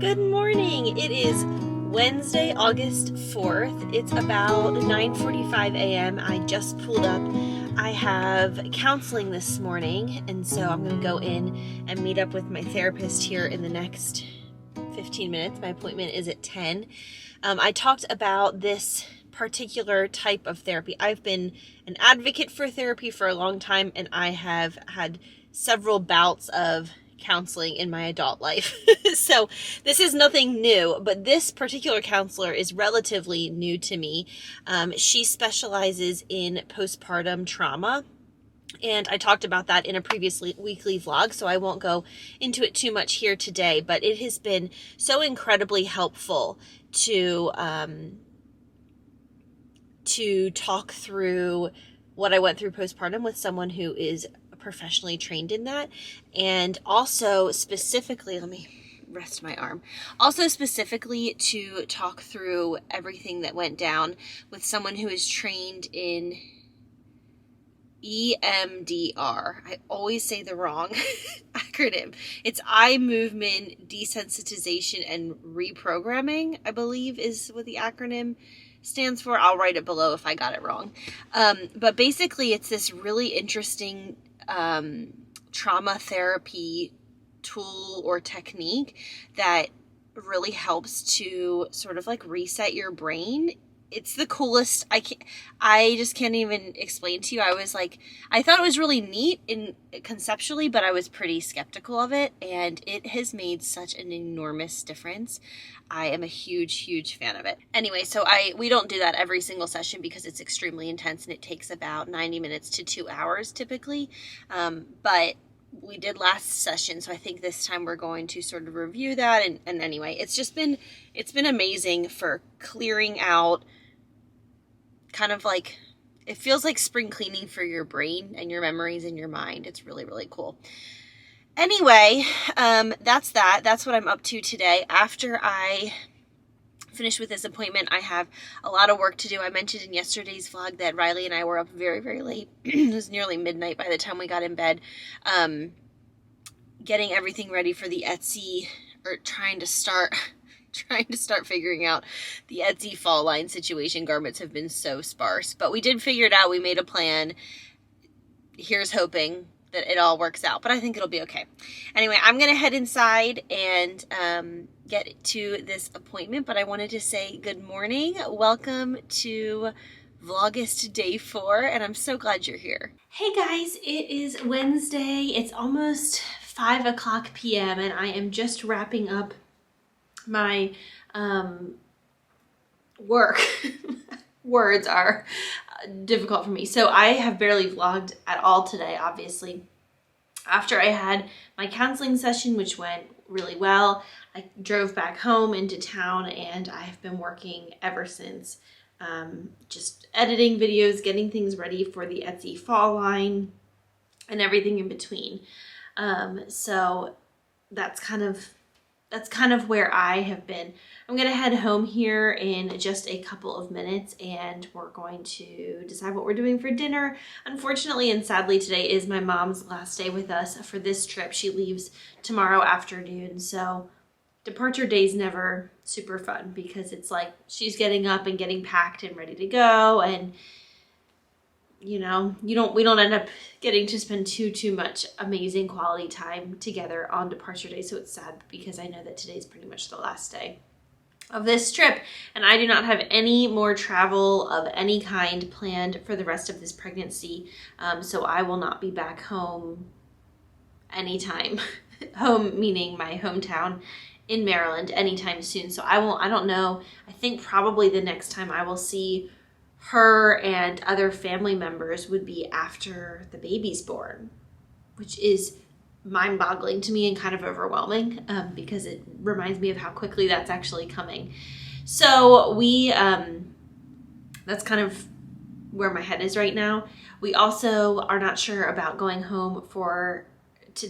Good morning. It is Wednesday, August 4th. It's about 9:45 a.m. I just pulled up. I have counseling this morning, and so I'm going to go in and meet up with my therapist here in the next 15 minutes. My appointment is at 10. I talked about this particular type of therapy. I've been an advocate for therapy for a long time, and I have had several bouts of counseling in my adult life. So this is nothing new, but this particular counselor is relatively new to me. She specializes in postpartum trauma, and I talked about that in a previous weekly vlog, so I won't go into it too much here today, but it has been so incredibly helpful to talk through what I went through postpartum with someone who is professionally trained in that. And also specifically, let me rest my arm. Also specifically to talk through everything that went down with someone who is trained in EMDR. I always say the wrong acronym. It's eye movement desensitization and reprogramming, I believe is what the acronym stands for. I'll write it below if I got it wrong. But basically it's this really interesting trauma therapy tool or technique that really helps to sort of like reset your brain. It's the coolest. I just can't even explain to you. I thought it was really neat conceptually, but I was pretty skeptical of it, and it has made such an enormous difference. I am a huge fan of it. Anyway, so we don't do that every single session because it's extremely intense and it takes about 90 minutes to 2 hours typically. But we did last session, so I think this time we're going to sort of review that. And anyway, it's been amazing for clearing out kind of like, it feels like spring cleaning for your brain and your memories and your mind. It's really cool. Anyway, that's that. That's what I'm up to today. After I finish with this appointment, I have a lot of work to do. I mentioned in yesterday's vlog that Riley and I were up very late. It was nearly midnight by the time we got in bed, getting everything ready for the Etsy, or trying to start figuring out the Etsy fall line situation. Garments have been so sparse, but we did figure it out. We made a plan. Here's hoping that it all works out, but I think it'll be okay. Anyway, I'm going to head inside and get to this appointment, but I wanted to say good morning. Welcome to Vlogust day 4, and I'm so glad you're here. Hey guys, it is Wednesday. It's almost 5 o'clock p.m. and I am just wrapping up my work. Words are difficult for me. So I have barely vlogged at all today, obviously. After I had my counseling session, which went really well, I drove back home into town, and I've been working ever since, just editing videos, getting things ready for the Etsy fall line, and everything in between. So that's kind of where I have been. I'm going to head home here in just a couple of minutes, and we're going to decide what we're doing for dinner. Unfortunately and sadly, today is my mom's last day with us for this trip. She leaves tomorrow afternoon, so departure day is never super fun because it's like she's getting up and getting packed and ready to go, and you know, we don't end up getting to spend too much amazing quality time together on departure day. So it's sad because I know that today's pretty much the last day of this trip, and I do not have any more travel of any kind planned for the rest of this pregnancy. So I will not be back home anytime. Home meaning my hometown in Maryland anytime soon. So I don't know. I think probably the next time I will see her and other family members would be after the baby's born, which is mind-boggling to me and kind of overwhelming because it reminds me of how quickly that's actually coming. So that's kind of where my head is right now. We also are not sure about going home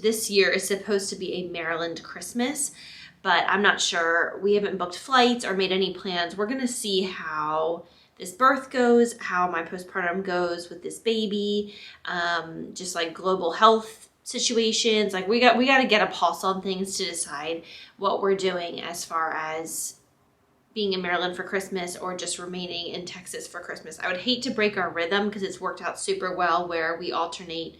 this year is supposed to be a Maryland Christmas, but I'm not sure. We haven't booked flights or made any plans. We're going to see how this birth goes, how my postpartum goes with this baby, just like global health situations. Like we got to get a pulse on things to decide what we're doing as far as being in Maryland for Christmas or just remaining in Texas for Christmas. I would hate to break our rhythm because it's worked out super well where we alternate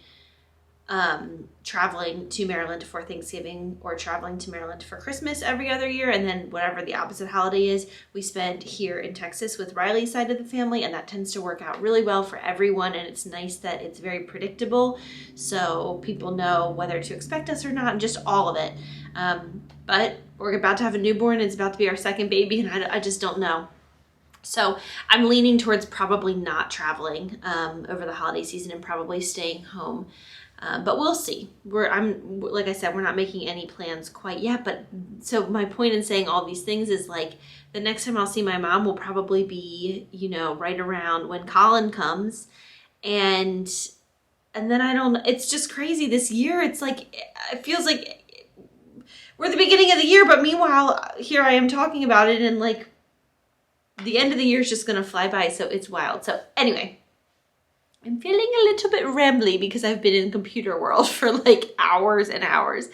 traveling to Maryland for Thanksgiving or traveling to Maryland for Christmas every other year, and then whatever the opposite holiday is, we spend here in Texas with Riley's side of the family, and that tends to work out really well for everyone, and it's nice that it's very predictable, so people know whether to expect us or not, and just all of it. But we're about to have a newborn, it's about to be our second baby, and I just don't know. So I'm leaning towards probably not traveling over the holiday season and probably staying home. But we'll see. Like I said, we're not making any plans quite yet. But so my point in saying all these things is like the next time I'll see my mom will probably be, you know, right around when Colin comes. And then it's just crazy this year. It's like, it feels like we're at the beginning of the year, but meanwhile, here I am talking about it and like the end of the year is just going to fly by. So it's wild. So anyway. I'm feeling a little bit rambly because I've been in computer world for like hours and hours.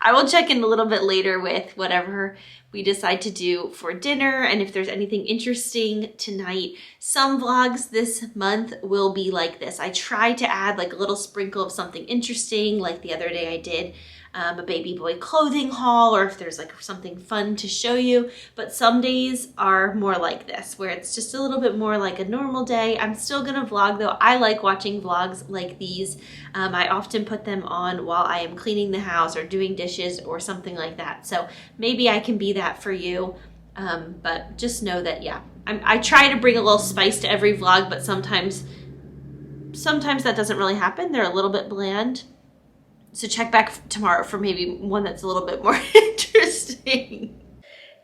I will check in a little bit later with whatever we decide to do for dinner and if there's anything interesting tonight. Some vlogs this month will be like this. I try to add like a little sprinkle of something interesting, like the other day I did a baby boy clothing haul, or if there's like something fun to show you. But some days are more like this, where it's just a little bit more like a normal day. I'm still gonna vlog though. I like watching vlogs like these. I often put them on while I am cleaning the house or doing dishes or something like that. So maybe I can be that for you. But just know that, yeah, I try to bring a little spice to every vlog, but sometimes that doesn't really happen. They're a little bit bland. So check back tomorrow for maybe one that's a little bit more interesting.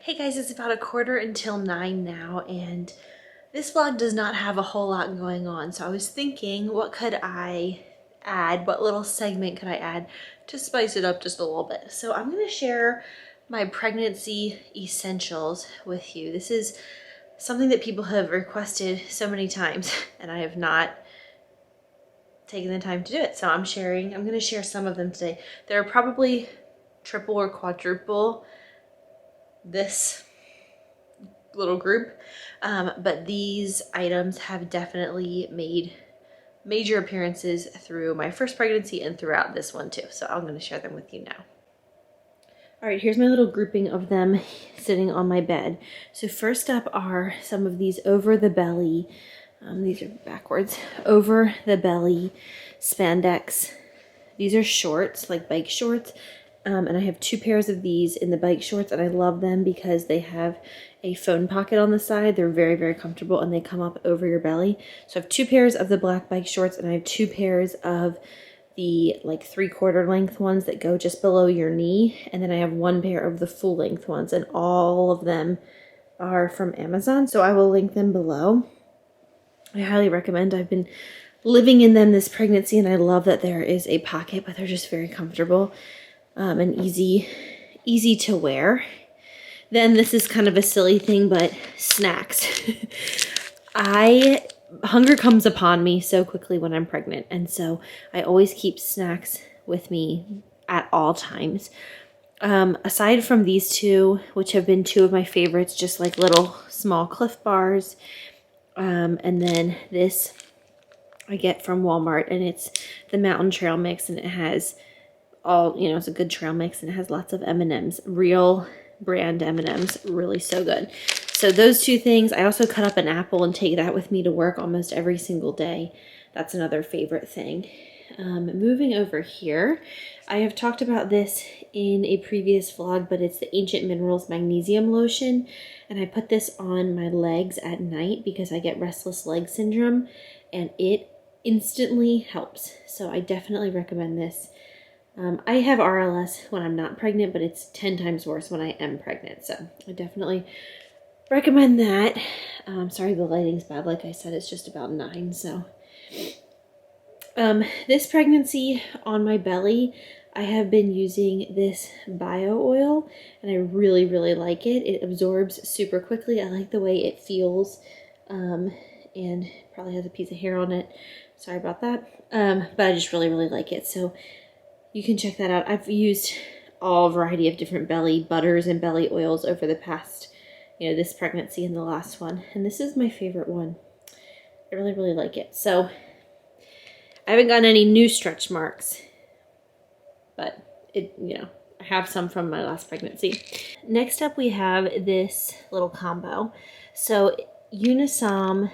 Hey guys, it's about 8:45 now, and this vlog does not have a whole lot going on. So I was thinking, what could I add? What little segment could I add to spice it up just a little bit? So I'm gonna share my pregnancy essentials with you. This is something that people have requested so many times, and I have not taking the time to do it. So I'm going to share some of them today. There are probably triple or quadruple this little group, but these items have definitely made major appearances through my first pregnancy and throughout this one too. So I'm going to share them with you now. All right, here's my little grouping of them sitting on my bed. So first up are some of these over the belly, these are backwards, over the belly spandex. These are shorts, like bike shorts, and I have 2 pairs of these in the bike shorts, and I love them because they have a phone pocket on the side. They're very, very comfortable, and they come up over your belly. So I have 2 pairs of the black bike shorts, and I have 2 pairs of the like 3/4 length ones that go just below your knee, and then I have 1 pair of the full length ones, and all of them are from Amazon, so I will link them below. I highly recommend. I've been living in them this pregnancy, and I love that there is a pocket, but they're just very comfortable and easy to wear. Then this is kind of a silly thing, but snacks. Hunger comes upon me so quickly when I'm pregnant, and so I always keep snacks with me at all times. Aside from these 2, which have been 2 of my favorites, just like little small Cliff Bars, and then this I get from Walmart, and it's the Mountain Trail Mix, and it has all, you know, it's a good trail mix, and it has lots of M&Ms, real brand M&Ms, really so good. So those 2 things. I also cut up an apple and take that with me to work almost every single day. That's another favorite thing. Moving over here, I have talked about this in a previous vlog, but it's the Ancient Minerals Magnesium Lotion, and I put this on my legs at night because I get restless leg syndrome, and it instantly helps. So I definitely recommend this. I have RLS when I'm not pregnant, but it's 10 times worse when I am pregnant, so I definitely recommend that. Sorry the lighting's bad. Like I said, it's just about 9, so. This pregnancy on my belly, I have been using this bio oil, and I really, really like it. It absorbs super quickly. I like the way it feels, and probably has a piece of hair on it. Sorry about that. But I just really, really like it. So you can check that out. I've used all variety of different belly butters and belly oils over the past, this pregnancy and the last one. And this is my favorite one. I really, really like it. So I haven't gotten any new stretch marks, but I have some from my last pregnancy. Next up, we have this little combo. So Unisom,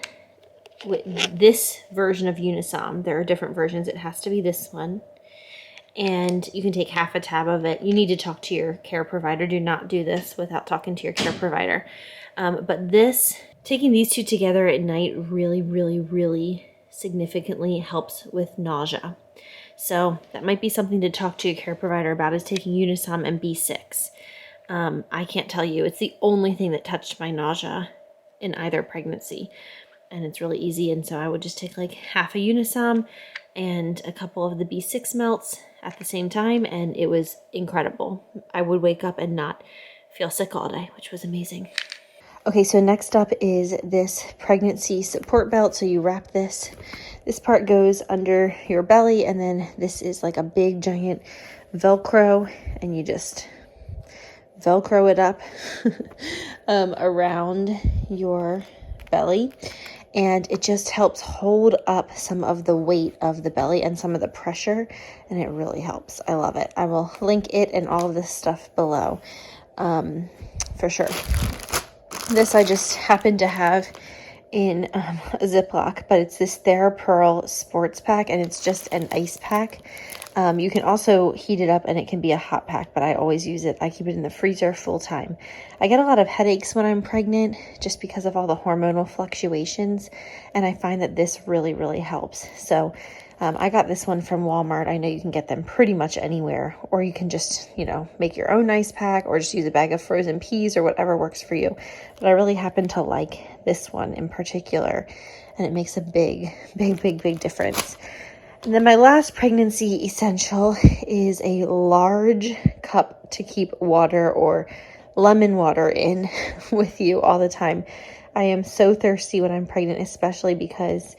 with this version of Unisom, there are different versions. It has to be this one. And you can take half a tab of it. You need to talk to your care provider. Do not do this without talking to your care provider. But taking these two together at night really, really, really significantly helps with nausea. So that might be something to talk to your care provider about, is taking Unisom and B6. I can't tell you. It's the only thing that touched my nausea in either pregnancy. And it's really easy. And so I would just take like half a Unisom and a couple of the B6 melts at the same time, and it was incredible. I would wake up and not feel sick all day, which was amazing. Okay, so next up is this pregnancy support belt. So you wrap this part goes under your belly, and then this is like a big giant Velcro, and you just Velcro it up around your belly. And it just helps hold up some of the weight of the belly and some of the pressure, and it really helps. I love it. I will link it and all of this stuff below for sure. This I just happen to have in a Ziploc, but it's this Thera Pearl sports pack, and it's just an ice pack. You can also heat it up and it can be a hot pack, but I always use it. I keep it in the freezer full time. I get a lot of headaches when I'm pregnant just because of all the hormonal fluctuations, and I find that this really, really helps. So I got this one from Walmart. I know you can get them pretty much anywhere, or you can just, make your own ice pack, or just use a bag of frozen peas or whatever works for you. But I really happen to like this one in particular, and it makes a big, big, big, big difference. And then my last pregnancy essential is a large cup to keep water or lemon water in with you all the time. I am so thirsty when I'm pregnant, especially because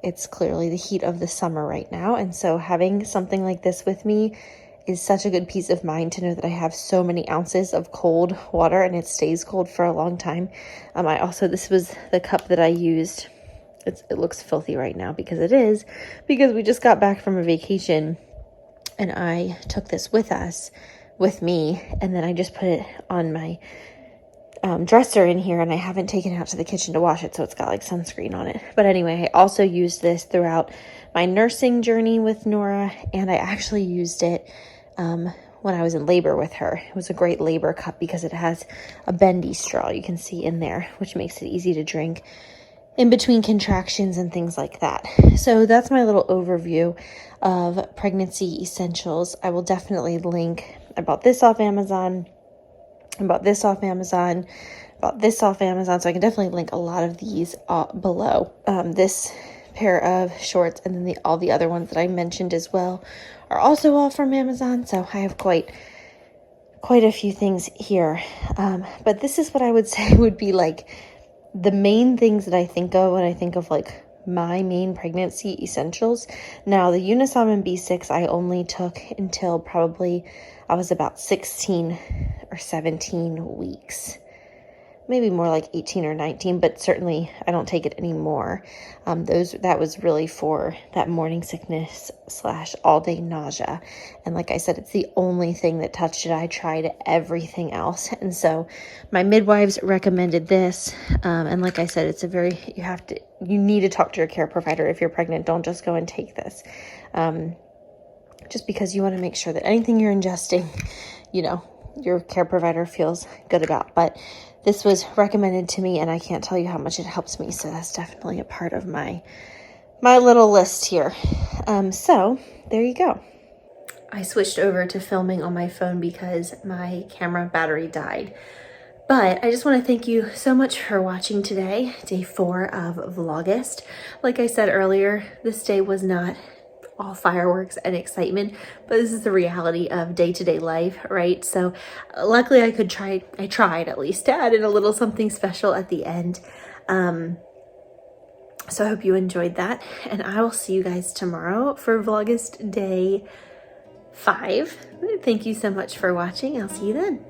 it's clearly the heat of the summer right now. And so having something like this with me is such a good peace of mind to know that I have so many ounces of cold water and it stays cold for a long time. This was the cup that I used. It looks filthy right now because we just got back from a vacation, and I took this with me, and then I just put it on my dresser in here, and I haven't taken it out to the kitchen to wash it, so it's got like sunscreen on it. But anyway, I also used this throughout my nursing journey with Nora, and I actually used it when I was in labor with her. It was a great labor cup because it has a bendy straw you can see in there, which makes it easy to drink in between contractions and things like that. So that's my little overview of pregnancy essentials. I will definitely link. I bought this off Amazon. I bought this off Amazon. Bought this off Amazon. So I can definitely link a lot of these below. This pair of shorts and then all the other ones that I mentioned as well are also all from Amazon. So I have quite a few things here. But this is what I would say would be like the main things that I think of when I think of like my main pregnancy essentials. Now, the Unisom and B6 I only took until probably I was about 16 or 17 weeks. Maybe more like 18 or 19, but certainly I don't take it anymore. That was really for that morning sickness / all day nausea. And like I said, it's the only thing that touched it. I tried everything else. And so my midwives recommended this. And like I said, you need to talk to your care provider if you're pregnant. Don't just go and take this. Just because you want to make sure that anything you're ingesting, your care provider feels good about. But this was recommended to me, and I can't tell you how much it helps me. So that's definitely a part of my little list here. So there you go. I switched over to filming on my phone because my camera battery died. But I just want to thank you so much for watching today, day 4 of Vlogust. Like I said earlier, this day was not all fireworks and excitement, but this is the reality of day-to-day life, right? So luckily I tried at least to add in a little something special at the end. So I hope you enjoyed that, and I will see you guys tomorrow for Vlogust day 5. Thank you so much for watching. I'll see you then.